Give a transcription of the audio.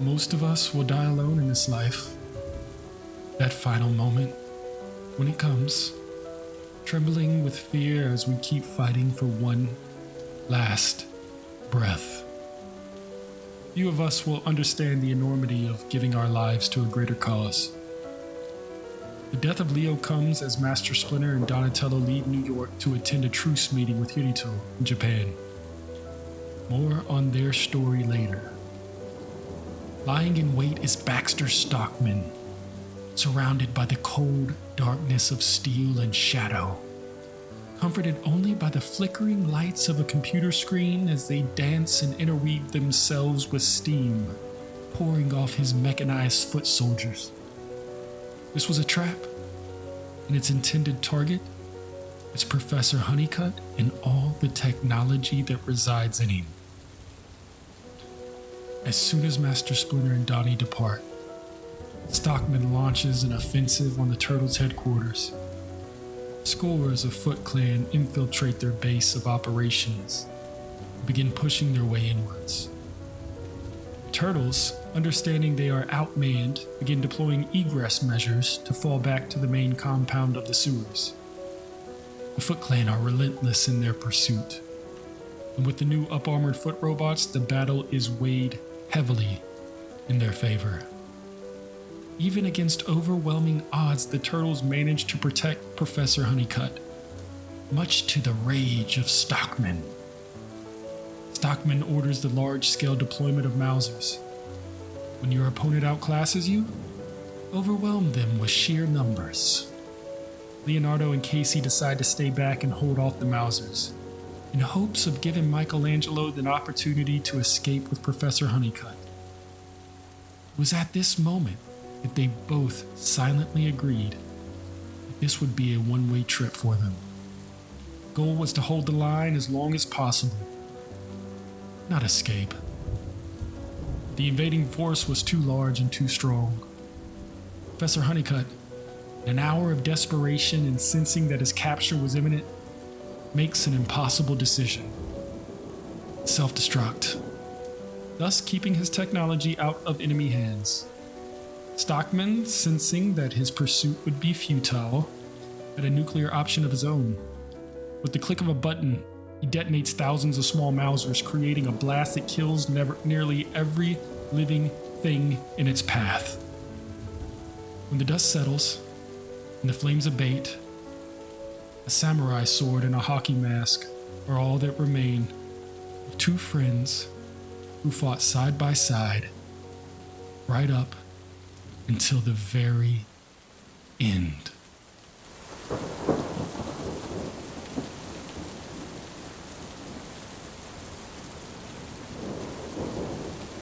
Most of us will die alone in this life. That final moment, when it comes, trembling with fear as we keep fighting for one last breath. Few of us will understand the enormity of giving our lives to a greater cause. The death of Leo comes as Master Splinter and Donatello leave New York to attend a truce meeting with Kirito in Japan. More on their story later. Lying in wait is Baxter Stockman, surrounded by the cold darkness of steel and shadow, comforted only by the flickering lights of a computer screen as they dance and interweave themselves with steam pouring off his mechanized foot soldiers. This was a trap, and its intended target is Professor Honeycutt and all the technology that resides in him. As soon as Master Splinter and Donnie depart, Stockman launches an offensive on the Turtles' headquarters. Scores of Foot Clan infiltrate their base of operations and begin pushing their way inwards. The Turtles, understanding they are outmanned, begin deploying egress measures to fall back to the main compound of the sewers. The Foot Clan are relentless in their pursuit, and with the new up-armored foot robots, the battle is weighed heavily in their favor. Even against overwhelming odds, the Turtles manage to protect Professor Honeycutt, much to the rage of Stockman. Stockman orders the large-scale deployment of Mausers. When your opponent outclasses you, overwhelm them with sheer numbers. Leonardo and Casey decide to stay back and hold off the Mausers, in hopes of giving Michelangelo the opportunity to escape with Professor Honeycutt. It was at this moment that they both silently agreed that this would be a one-way trip for them. The goal was to hold the line as long as possible, not escape. The invading force was too large and too strong. Professor Honeycutt, in an hour of desperation and sensing that his capture was imminent, makes an impossible decision: self-destruct, thus keeping his technology out of enemy hands. Stockman, sensing that his pursuit would be futile, had a nuclear option of his own. With the click of a button, he detonates thousands of small Mausers, creating a blast that kills nearly every living thing in its path. When the dust settles and the flames abate, a samurai sword and a hockey mask are all that remain of two friends who fought side by side right up until the very end.